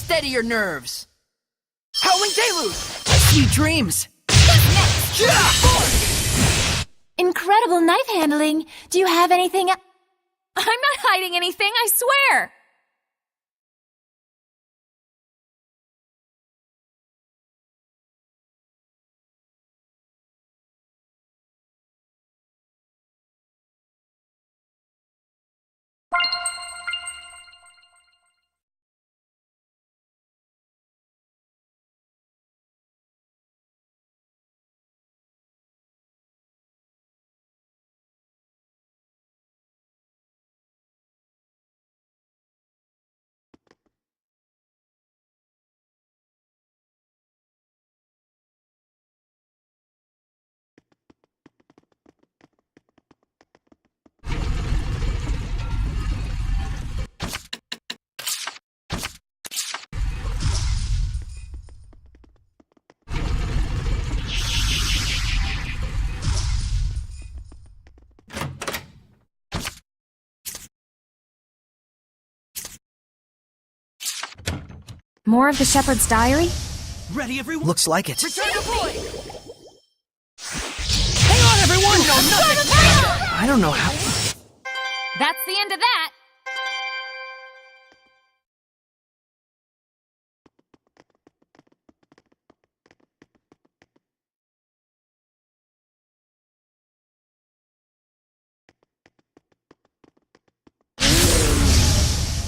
Steady your nerves. Howling Deluge! Sweet dreams! Incredible knife handling. Do you have anything? I'm not hiding anything, I swear. More of the Shepherd's Diary? Ready, everyone? Looks like it. Return to point! Hang on, everyone! No, nothing! I don't know how. That's the end of that.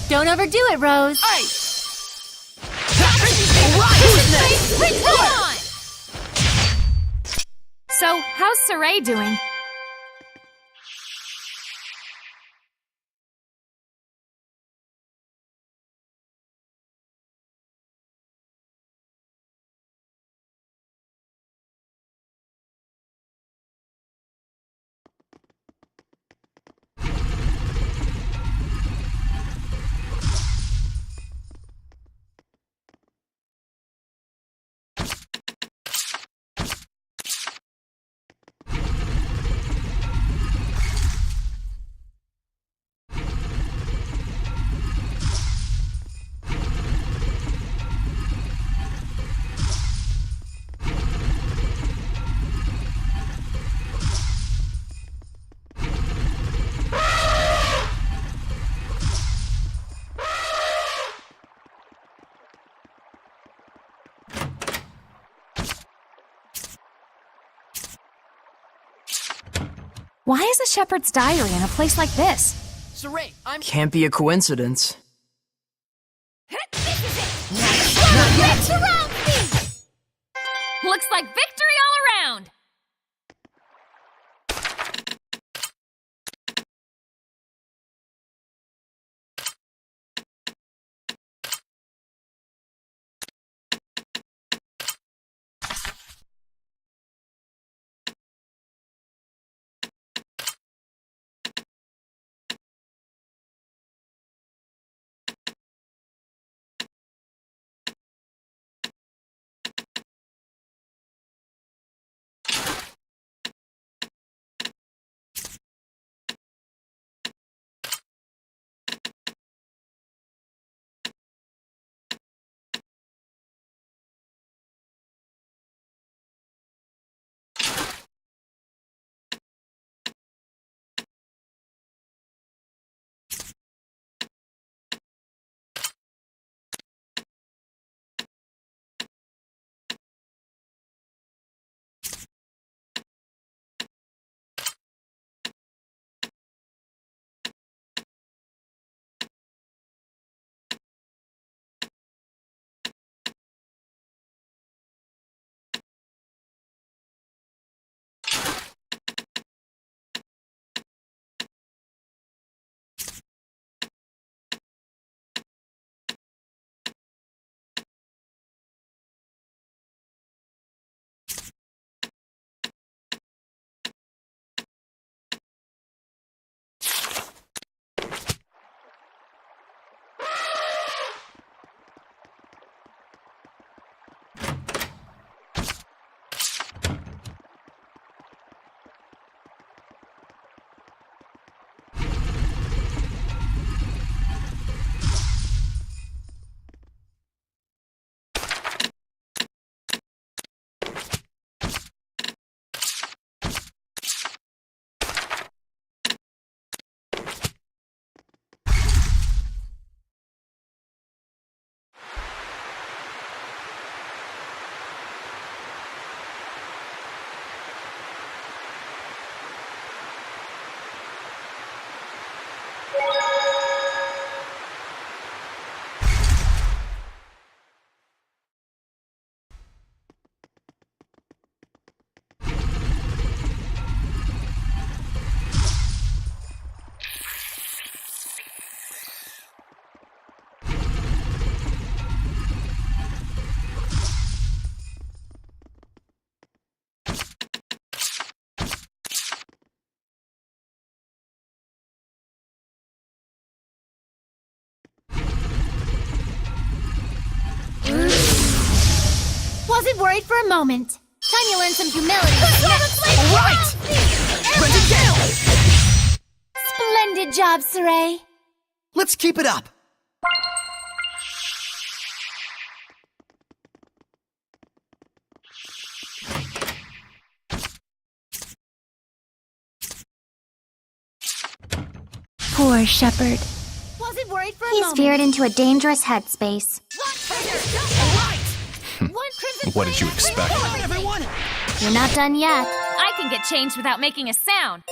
Don't overdo it, Rose. Hey! Come on! So, how's Saray doing? Why is a Shepherd's Diary in a place like this? Saray, I'm... Can't be a coincidence. This is it! Not yet! Surround me! Looks like victory all around! worried for a moment. Time you learn some humility. All right! Ready, down! Splendid job, Saray. Let's keep it up. Poor shepherd. Wasn't worried for a moment. He's veered into a dangerous headspace. What did you expect? Come on, everyone! You're not done yet. I can get changed without making a sound.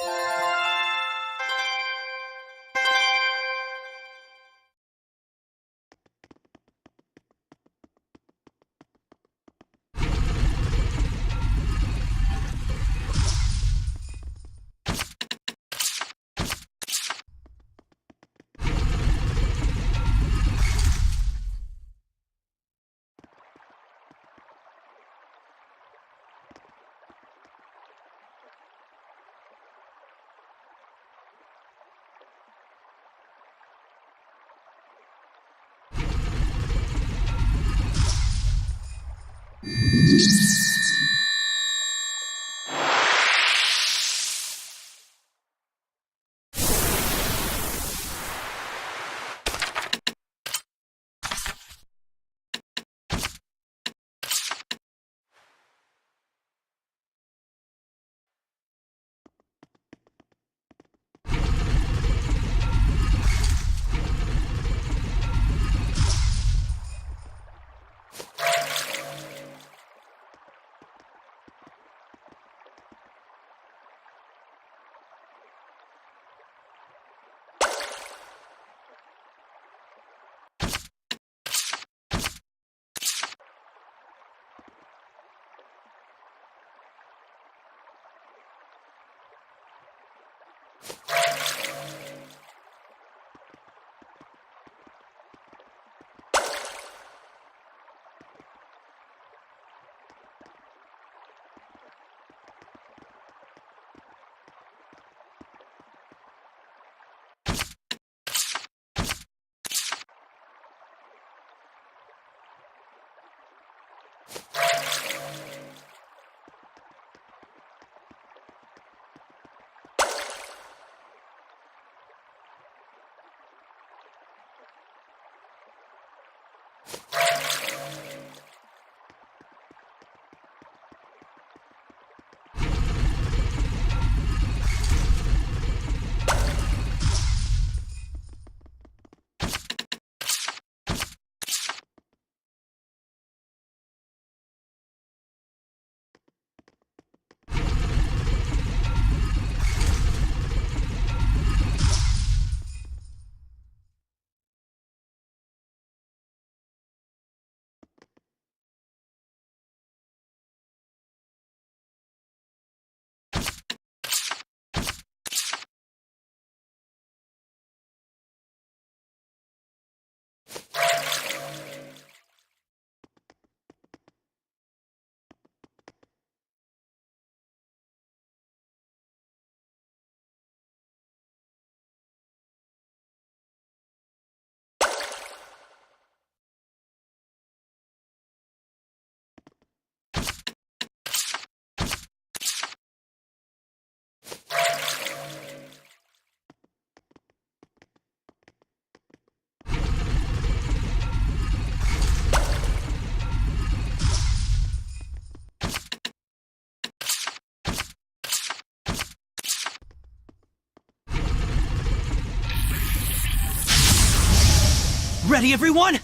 Ready, everyone?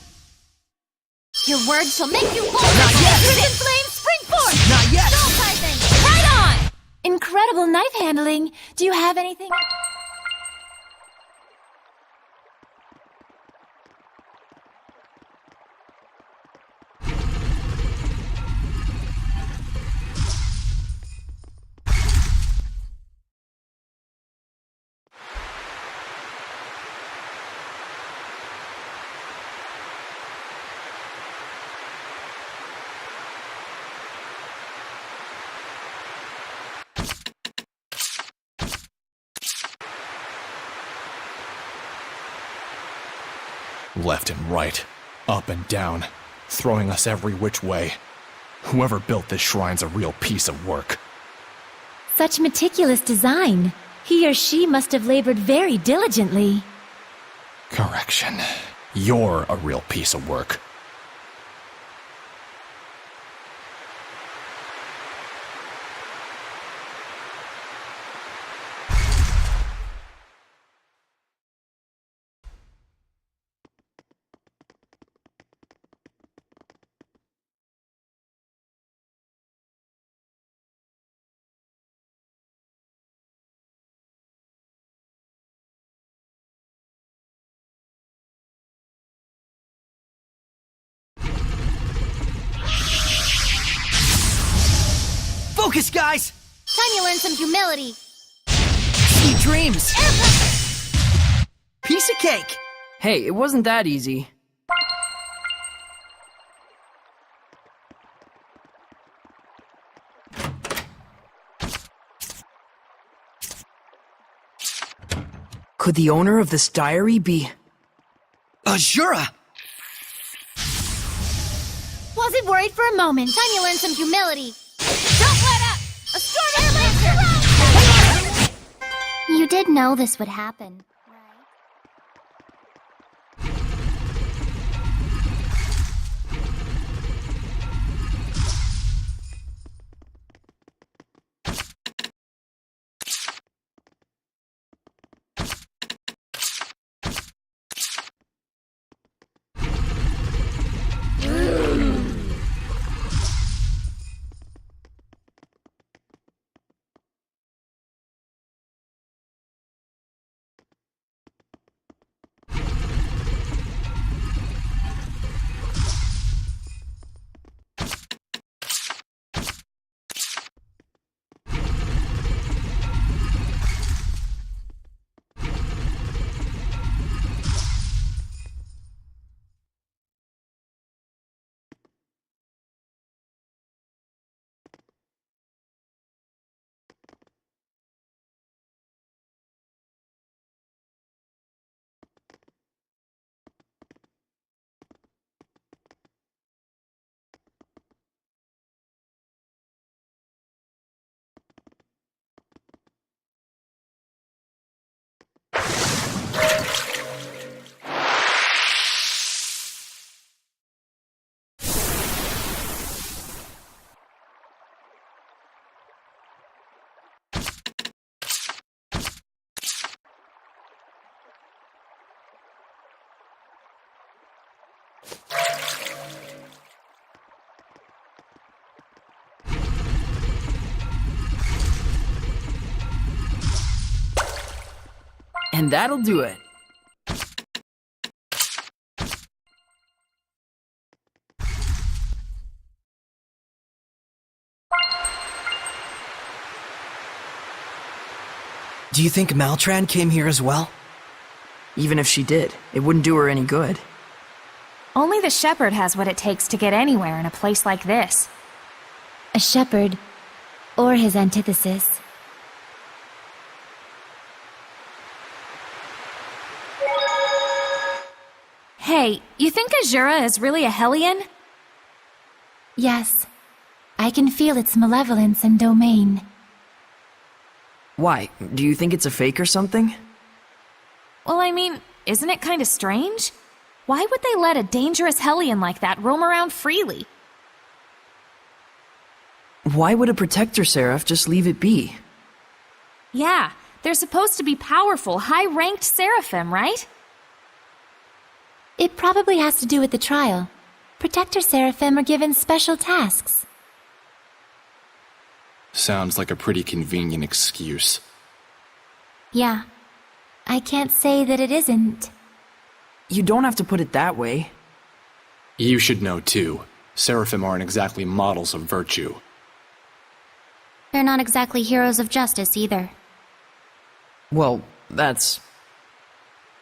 Your words shall make you bold. Not yet. Crimson flame, spring forth. Not yet! Soul typing. Right on. Incredible knife handling. Do you have anything? Left and right, up and down, throwing us every which way. Whoever built this shrine's a real piece of work. Such meticulous design. He or she must have labored very diligently. Correction. You're a real piece of work. Focus, guys! Time you learn some humility. Sweet dreams! Piece of cake! Hey, it wasn't that easy. Could the owner of this diary be... Azura! Wasn't worried for a moment. Time you learn some humility. Don't let up! A storm is lantern! You did know this would happen, right? And that'll do it. Do you think Maltran came here as well? Even if she did, it wouldn't do her any good. Only the shepherd has what it takes to get anywhere in a place like this. A shepherd, or his antithesis. Hey, you think Azura is really a Hellion? Yes, I can feel its malevolence and domain. Why? Do you think it's a fake or something? Well, I mean, isn't it kind of strange? Why would they let a dangerous Hellion like that roam around freely? Why would a protector seraph just leave it be? Yeah, they're supposed to be powerful, high-ranked seraphim, right? It probably has to do with the trial. Protector Seraphim are given special tasks. Sounds like a pretty convenient excuse. Yeah, I can't say that it isn't. You don't have to put it that way. You should know too. Seraphim aren't exactly models of virtue. They're not exactly heroes of justice either. Well, that's...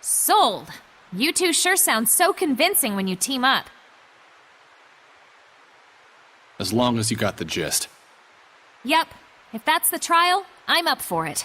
Sold! You two sure sound so convincing when you team up. As long as you got the gist. Yep, if that's the trial, I'm up for it.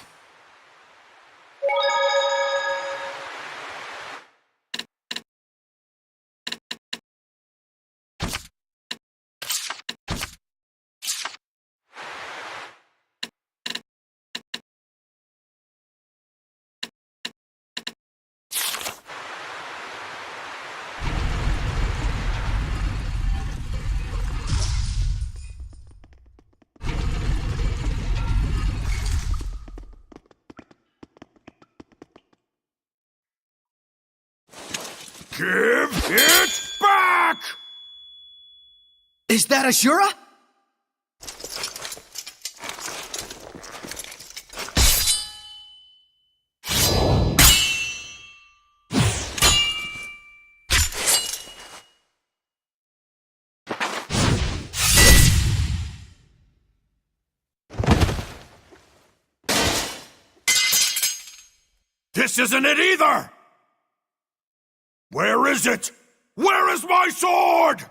Give it back! Is that Azura? This isn't it either! Where is it? Where is my sword?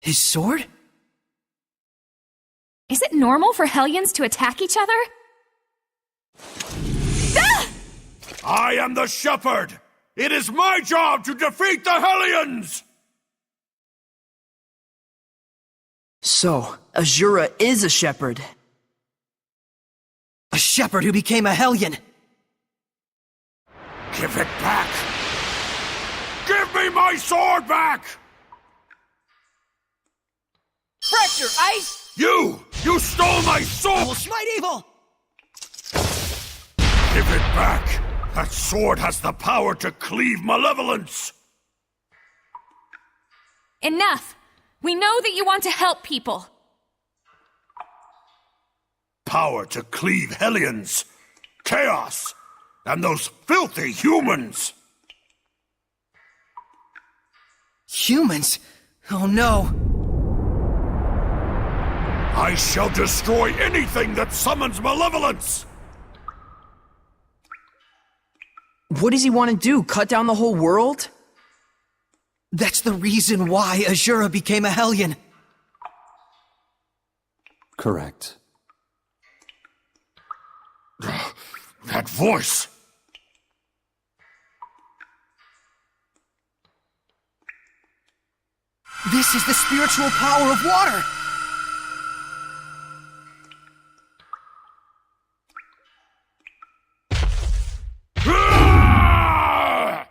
His sword? Is it normal for Hellions to attack each other? Ah! I am the shepherd! It is my job to defeat the Hellions! So, Azura is a shepherd. A shepherd who became a Hellion! Give it back! Give me my sword back! Fracture, Ice! You stole my I sword! will smite evil! Give it back! That sword has the power to cleave malevolence! Enough! We know that you want to help people. Power to cleave Hellions, chaos, and those filthy humans! Humans? Oh no! I shall destroy anything that summons malevolence! What does he want to do? Cut down the whole world? That's the reason why Azura became a Hellion! Correct. That voice! This is the spiritual power of water! Ah!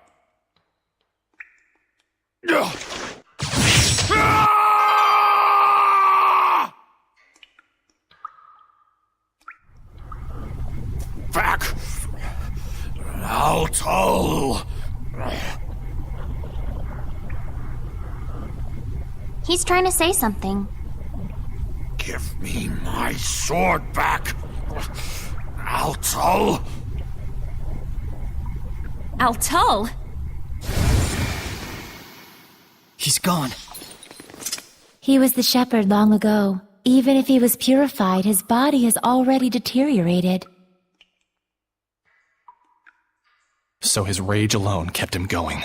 Ah! Back! Anatoliy! He's trying to say something. Give me my sword back! Anatoliy! Altul? He's gone. He was the shepherd long ago. Even if he was purified, his body has already deteriorated. So his rage alone kept him going.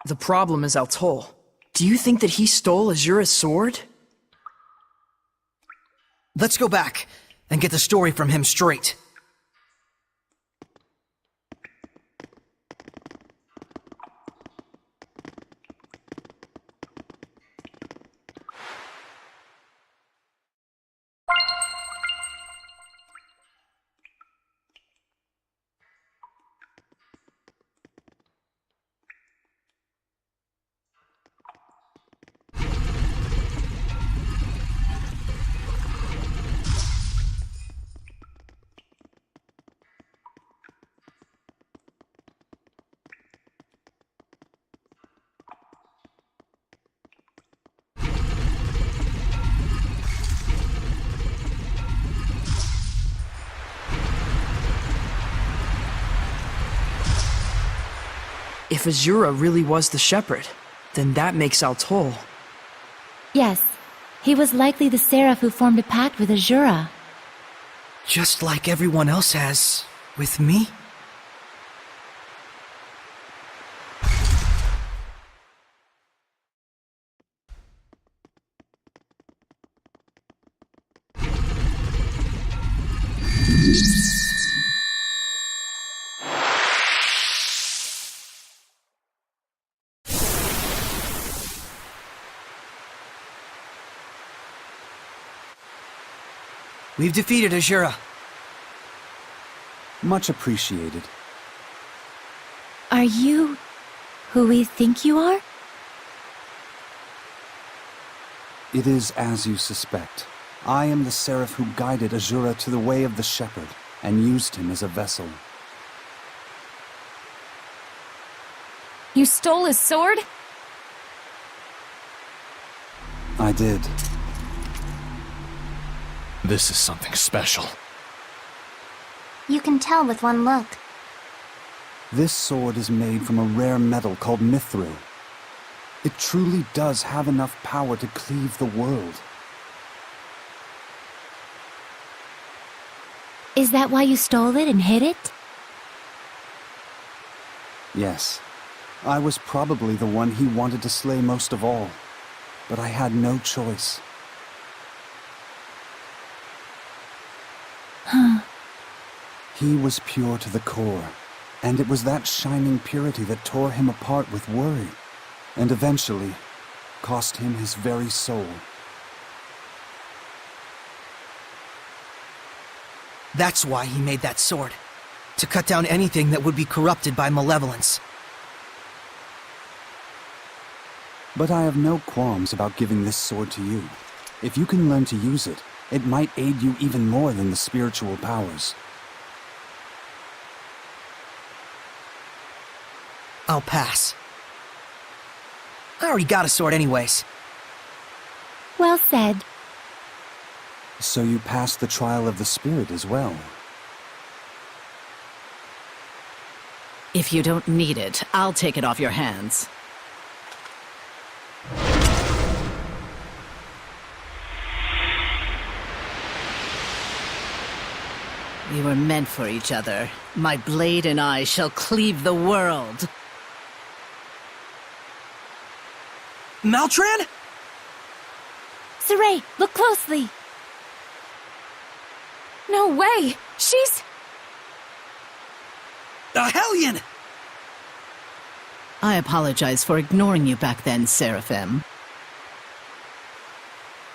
The problem is Altul. Do you think that he stole Azura's sword? Let's go back and get the story from him straight. If Azura really was the shepherd, then that makes Altul. Yes, he was likely the seraph who formed a pact with Azura. Just like everyone else has with me. We've defeated Azura. Much appreciated. Are you who we think you are? It is as you suspect. I am the seraph who guided Azura to the way of the shepherd, and used him as a vessel. You stole his sword? I did. This is something special. You can tell with one look. This sword is made from a rare metal called mithril. It truly does have enough power to cleave the world. Is that why you stole it and hid it? Yes. I was probably the one he wanted to slay most of all. But I had no choice. He was pure to the core, and it was that shining purity that tore him apart with worry, and eventually cost him his very soul. That's why he made that sword. To cut down anything that would be corrupted by malevolence. But I have no qualms about giving this sword to you. If you can learn to use it, it might aid you even more than the spiritual powers. I'll pass. I already got a sword anyways. Well said. So you passed the trial of the spirit as well. If you don't need it, I'll take it off your hands. We were meant for each other. My blade and I shall cleave the world. Maltran? Saray, look closely! No way! She's... A Hellion! I apologize for ignoring you back then, Seraphim.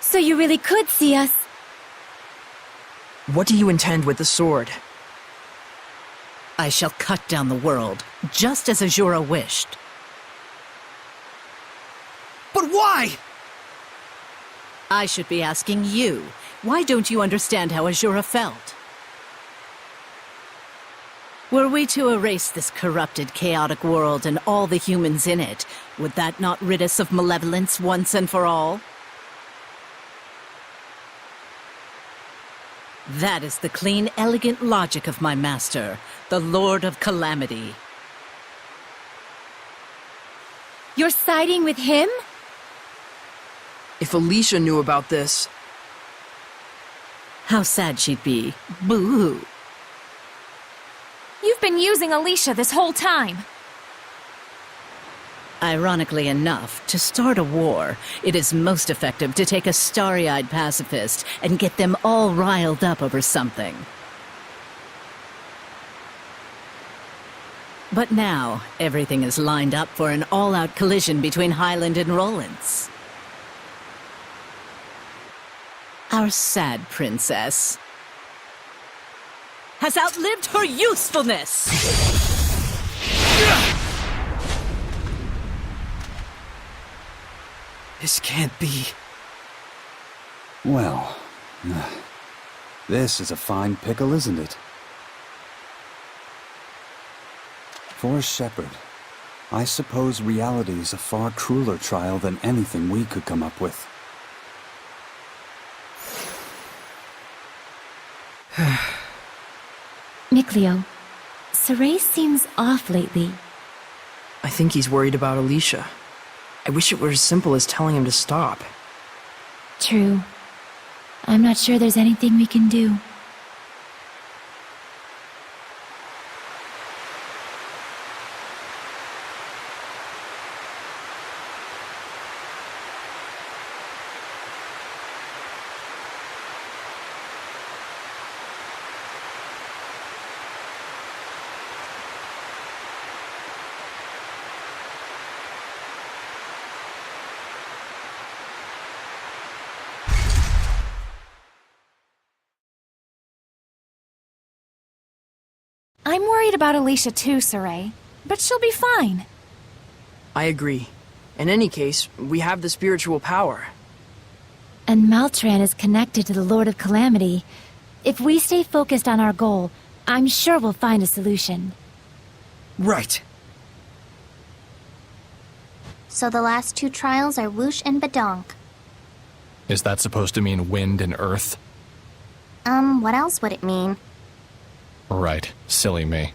So you really could see us? What do you intend with the sword? I shall cut down the world, just as Azura wished. But why? I should be asking you. Why don't you understand how Azura felt? Were we to erase this corrupted, chaotic world and all the humans in it, would that not rid us of malevolence once and for all? That is the clean, elegant logic of my master, the Lord of Calamity. You're siding with him? If Alicia knew about this... How sad she'd be. Boo-hoo. You've been using Alicia this whole time. Ironically enough, to start a war, it is most effective to take a starry-eyed pacifist and get them all riled up over something. But now, everything is lined up for an all-out collision between Highland and Rollins. Our sad princess has outlived her usefulness! This can't be. Well, this is a fine pickle, isn't it? For a shepherd, I suppose reality is a far crueler trial than anything we could come up with. Mikleo, Saray seems off lately. I think he's worried about Alicia. I wish it were as simple as telling him to stop. True. I'm not sure there's anything we can do. I'm worried about Alicia too, Saray. But she'll be fine. I agree. In any case, we have the spiritual power. And Maltran is connected to the Lord of Calamity. If we stay focused on our goal, I'm sure we'll find a solution. Right. so the last two trials are whoosh and badonk. Is that supposed to mean wind and earth? What else would it mean? Right. Silly me.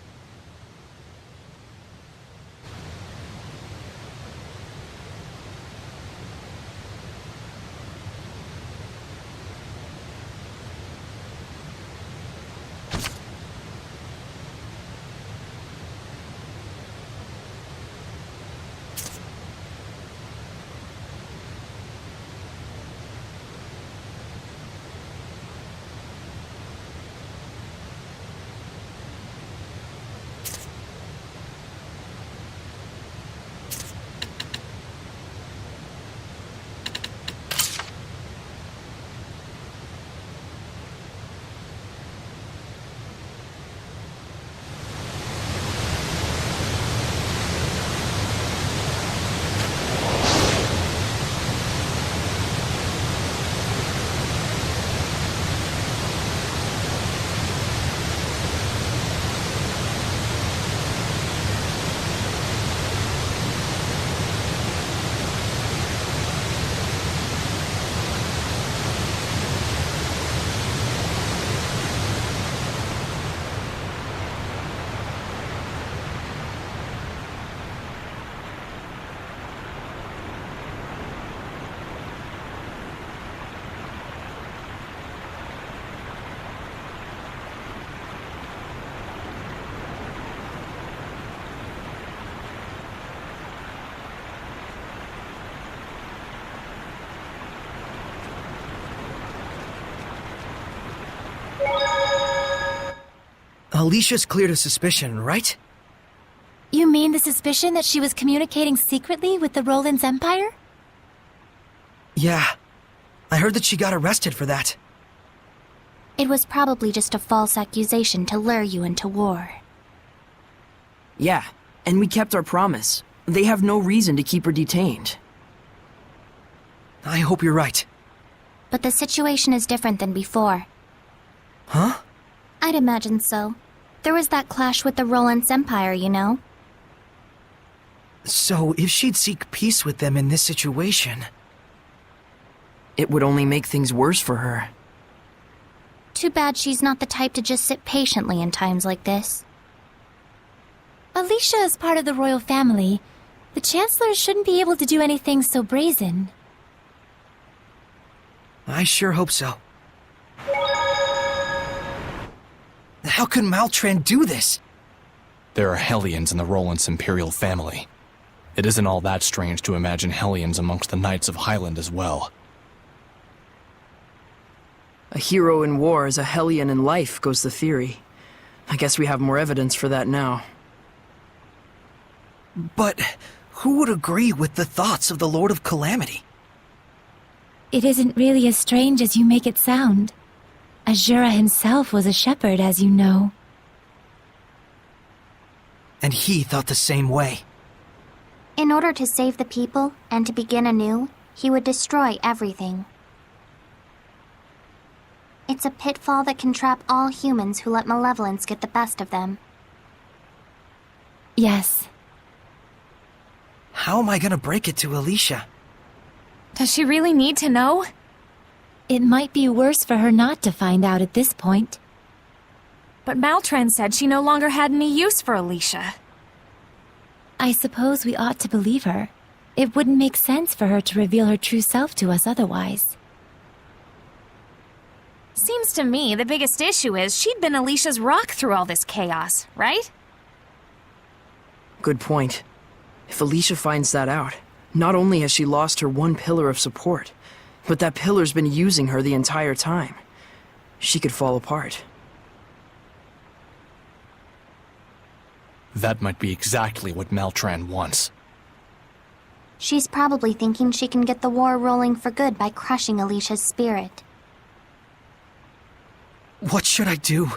Alicia's cleared a suspicion, right? You mean the suspicion that she was communicating secretly with the Roland's Empire? Yeah. I heard that she got arrested for that. It was probably just a false accusation to lure you into war. Yeah, and we kept our promise. They have no reason to keep her detained. I hope you're right. But the situation is different than before. Huh? I'd imagine so. There was that clash with the Roland's Empire, you know? So, if she'd seek peace with them in this situation... It would only make things worse for her. Too bad she's not the type to just sit patiently in times like this. Alicia is part of the royal family. The Chancellor shouldn't be able to do anything so brazen. I sure hope so. How could Maltran do this? There are Hellions in the Roland's imperial family. It isn't all that strange to imagine Hellions amongst the Knights of Highland as well. A hero in war is a Hellion in life, goes the theory. I guess we have more evidence for that now. But who would agree with the thoughts of the Lord of Calamity? It isn't really as strange as you make it sound. Azura himself was a shepherd, as you know. And he thought the same way. In order to save the people and to begin anew, he would destroy everything. It's a pitfall that can trap all humans who let malevolence get the best of them. Yes. How am I gonna break it to Alicia? Does she really need to know? It might be worse for her not to find out at this point. But Maltran said she no longer had any use for Alicia. I suppose we ought to believe her. It wouldn't make sense for her to reveal her true self to us otherwise. Seems to me the biggest issue is she'd been Alicia's rock through all this chaos, right? Good point. If Alicia finds that out, not only has she lost her one pillar of support, but that pillar's been using her the entire time. She could fall apart. That might be exactly what Maltran wants. She's probably thinking she can get the war rolling for good by crushing Alicia's spirit. What should I do?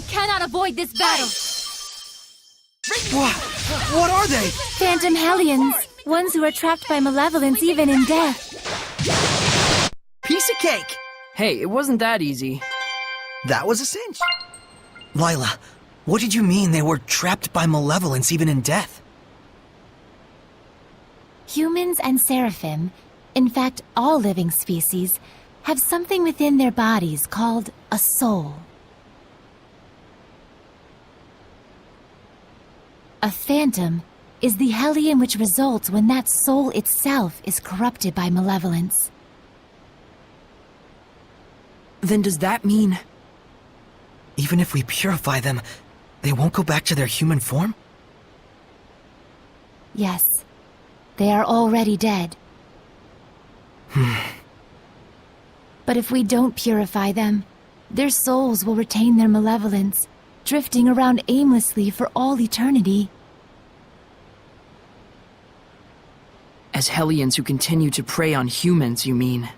cannot avoid this battle. What are they? Phantom Hellions, ones who are trapped by malevolence even in death. Piece of cake! Hey, it wasn't that easy. That was a cinch. Lila, what did you mean they were trapped by malevolence even in death? Humans and seraphim, in fact all living species, have something within their bodies called a soul. A phantom is the hellion which results when that soul itself is corrupted by malevolence. Then does that mean... Even if we purify them, they won't go back to their human form? Yes, they are already dead. But if we don't purify them, their souls will retain their malevolence, drifting around aimlessly for all eternity. As hellions who continue to prey on humans, you mean?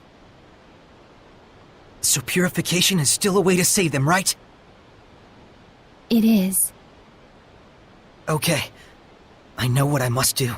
So purification is still a way to save them, right? It is. Okay. I know what I must do.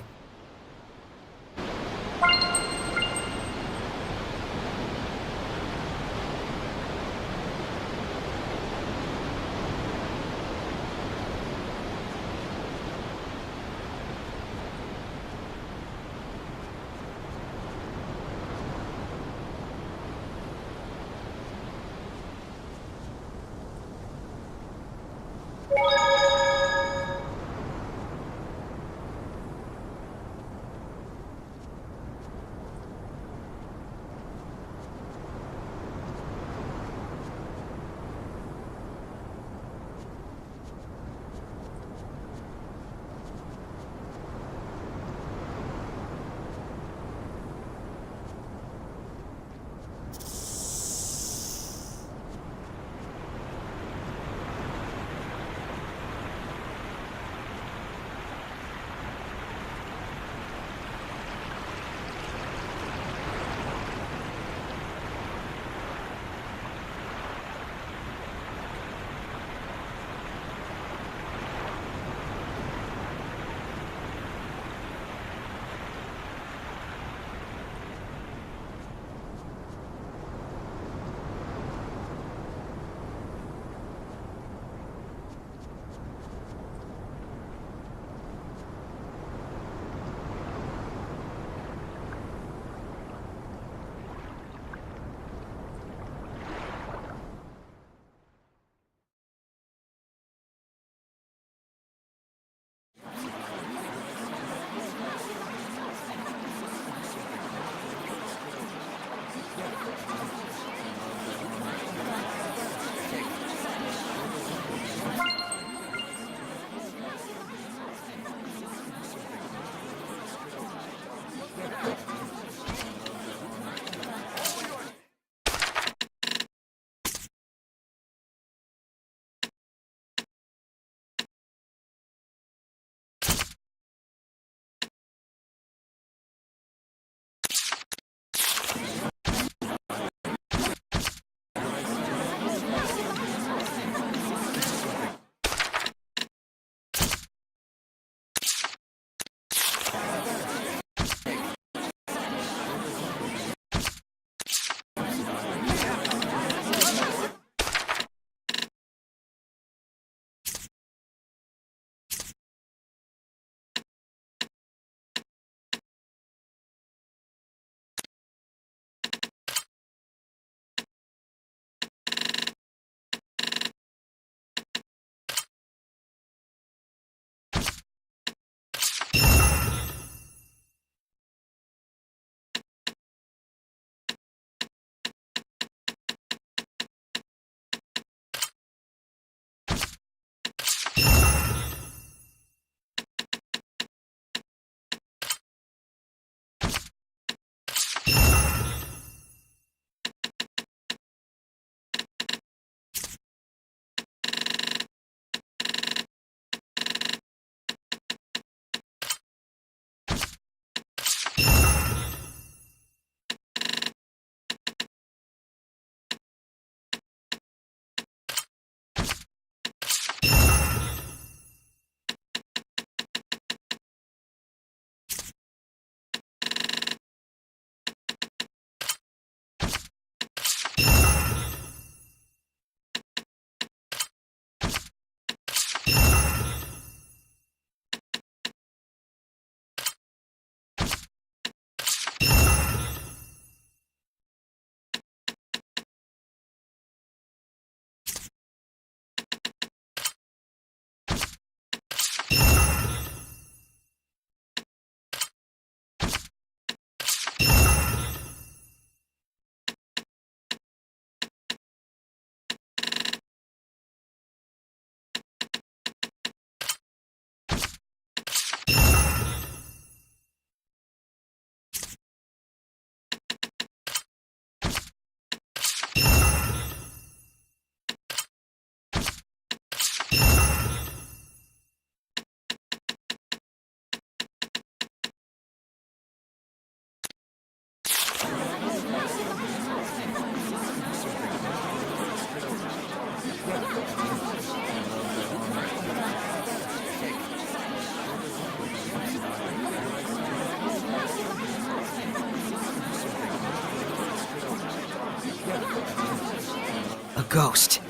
ghost.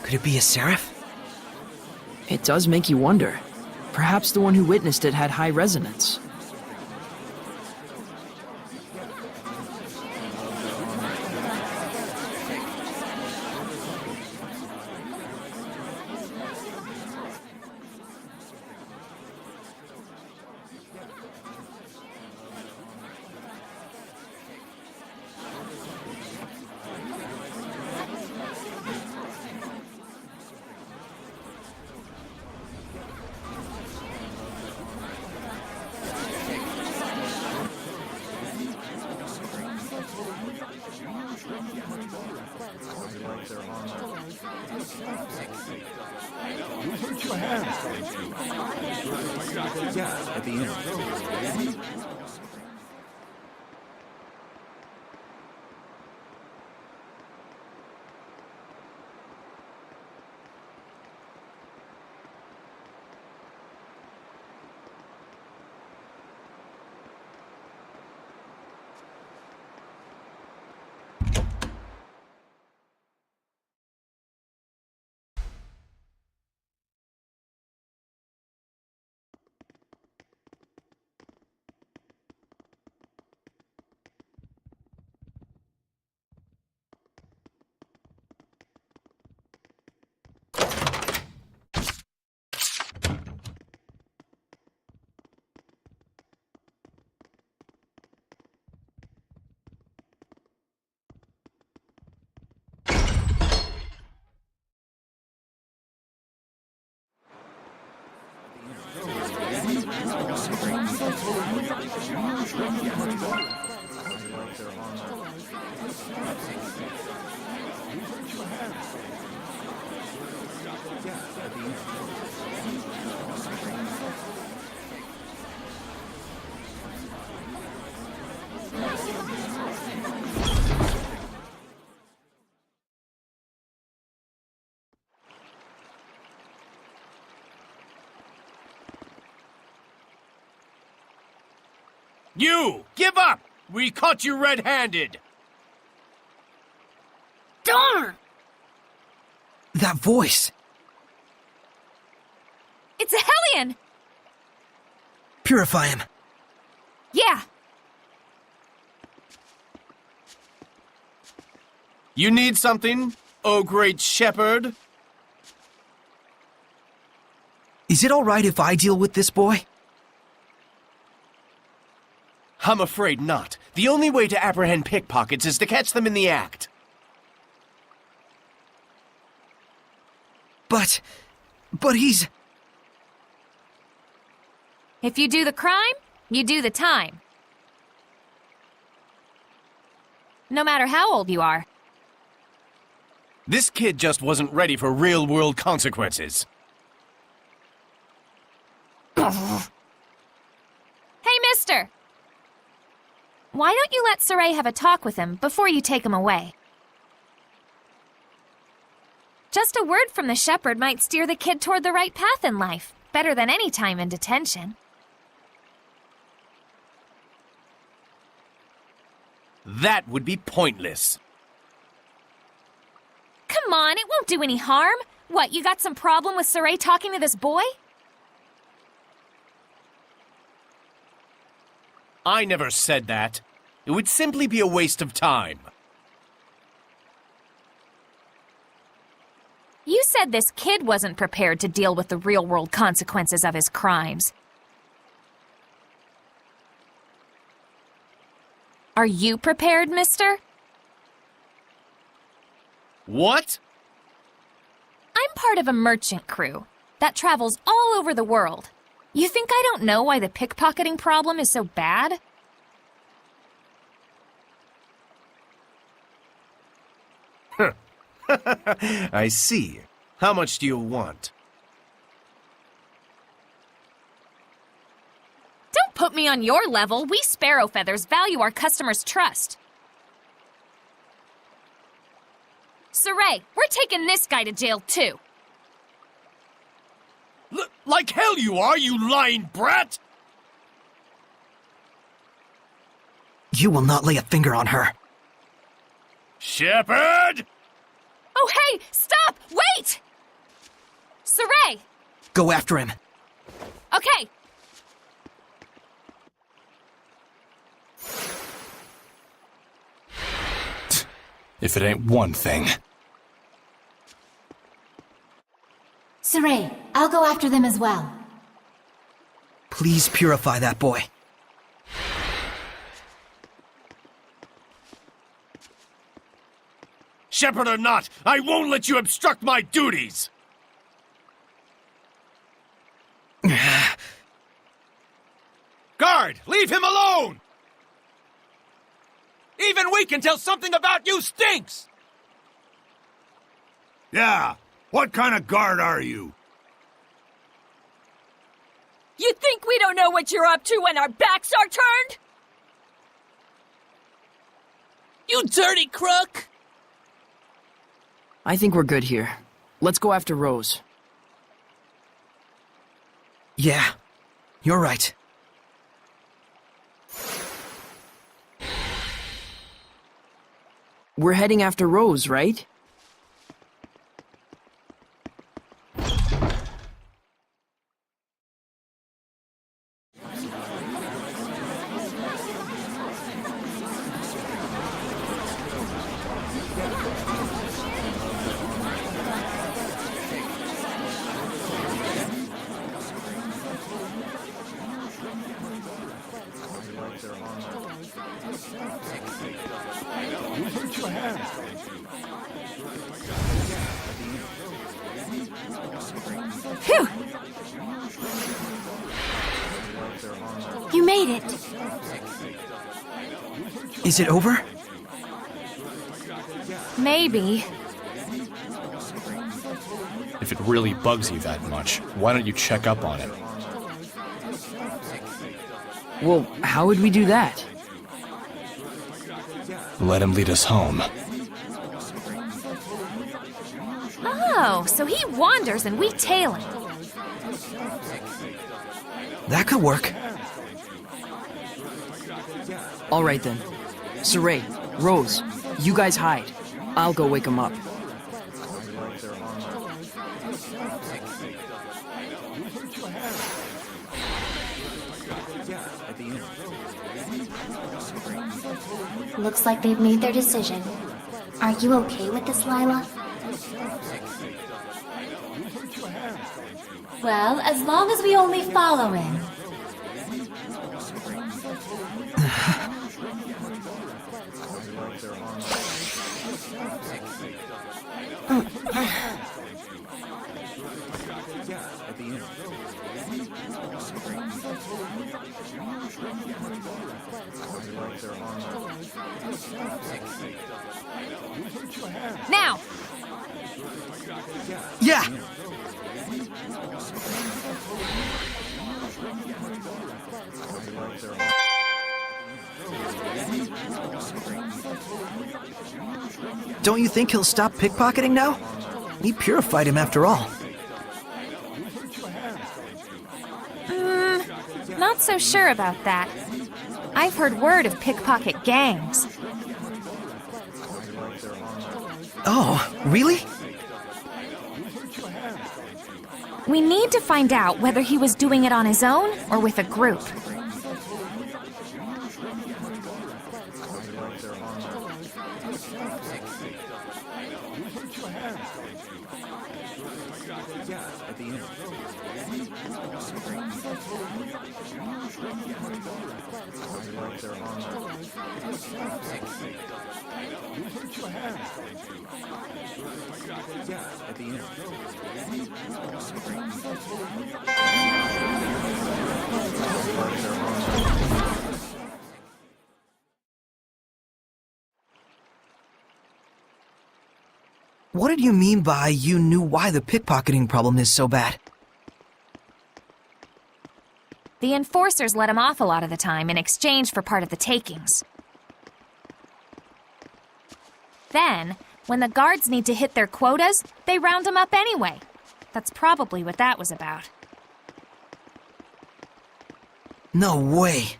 Could it be a seraph? It does make you wonder. Perhaps the one who witnessed it had high resonance. Yeah, at the end. You! Give up! We caught you red-handed! Darn! That voice! It's a Hellion! Purify him. Yeah. You need something, oh great shepherd? Is it alright if I deal with this boy? I'm afraid not. The only way to apprehend pickpockets is to catch them in the act. But he's... If you do the crime, you do the time. No matter how old you are. This kid just wasn't ready for real-world consequences. Hey, mister! Why don't you let Saray have a talk with him before you take him away? Just a word from the shepherd might steer the kid toward the right path in life, better than any time in detention. That would be pointless. Come on, it won't do any harm. What, you got some problem with Saray talking to this boy? I never said that. It would simply be a waste of time. You said this kid wasn't prepared to deal with the real-world consequences of his crimes. Are you prepared, mister? What? I'm part of a merchant crew that travels all over the world. You think I don't know why the pickpocketing problem is so bad? I see. How much do you want? Don't put me on your level. We Sparrow Feathers value our customers' trust. Saray, we're taking this guy to jail too. Like hell you are, you lying brat! You will not lay a finger on her. Shepherd! Oh, hey! Stop! Wait! Saray! Go after him. Okay. If it ain't one thing. Saray, I'll go after them as well. Please purify that boy. Shepherd or not, I won't let you obstruct my duties! Guard, leave him alone! Even we can tell something about you stinks! Yeah, what kind of guard are you? You think we don't know what you're up to when our backs are turned? You dirty crook! I think we're good here. Let's go after Rose. Yeah, you're right. We're heading after Rose, right? Phew! You made it. Is it over? Maybe. If it really bugs you that much, why don't you check up on it? Well, how would we do that? Let him lead us home. Oh, so he wanders and we tail him. That could work. All right then. Saray, Rose, you guys hide. I'll go wake him up. Looks like they've made their decision. Are you okay with this, Lila? Well, as long as we only follow him. Now! Yeah! Don't you think he'll stop pickpocketing now? We purified him after all. Not so sure about that. I've heard word of pickpocket gangs. Oh, really? We need to find out whether he was doing it on his own or with a group. What did you mean by you knew why the pickpocketing problem is so bad? The enforcers let him off a lot of the time in exchange for part of the takings. Then, when the guards need to hit their quotas, they round him up anyway. That's probably what that was about. No way.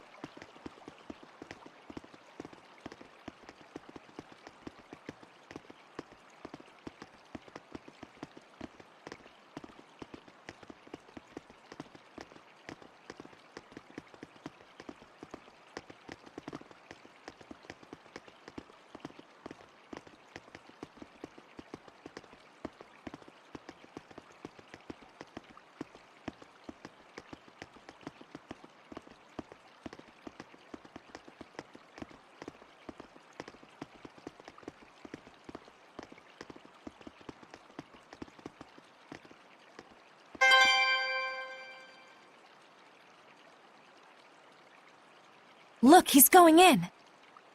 Look, he's going in.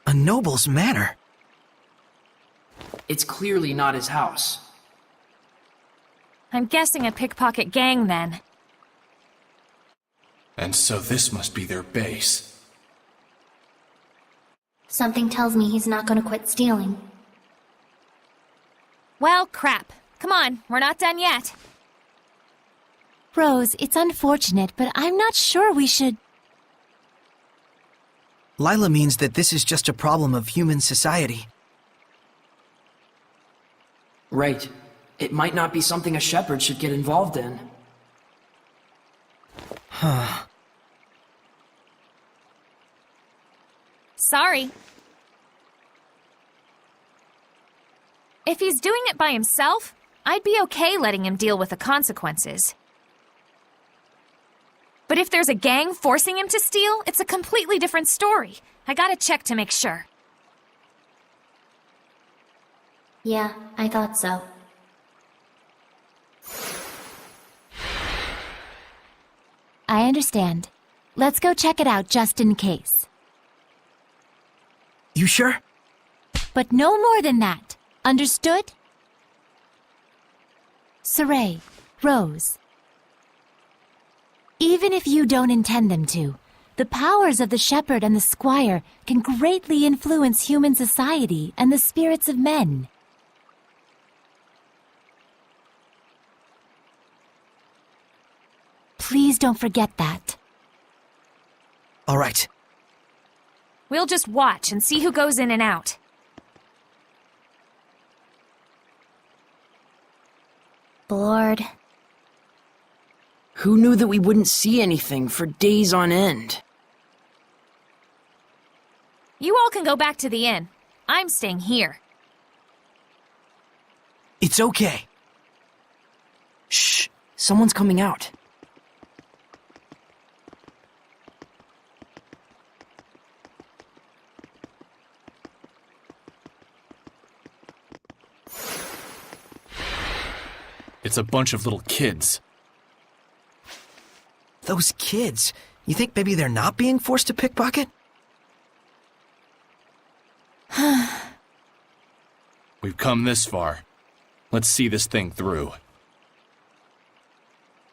A noble's manor. It's clearly not his house. I'm guessing a pickpocket gang then. And so this must be their base. Something tells me he's not gonna quit stealing. Well, crap. Come on, we're not done yet. Rose, it's unfortunate, but I'm not sure we should... Lila means that this is just a problem of human society. Right. It might not be something a shepherd should get involved in. Sorry. If he's doing it by himself, I'd be okay letting him deal with the consequences. But if there's a gang forcing him to steal, it's a completely different story. I gotta check to make sure. Yeah, I thought so. I understand. Let's go check it out just in case. You sure? But no more than that. Understood? Saray, Rose. Even if you don't intend them to, the powers of the shepherd and the squire can greatly influence human society and the spirits of men. Please don't forget that. All right. We'll just watch and see who goes in and out. Bored. Who knew that we wouldn't see anything for days on end? You all can go back to the inn. I'm staying here. It's okay. Shh! Someone's coming out. It's a bunch of little kids. Those kids. You think maybe they're not being forced to pickpocket? We've come this far. Let's see this thing through.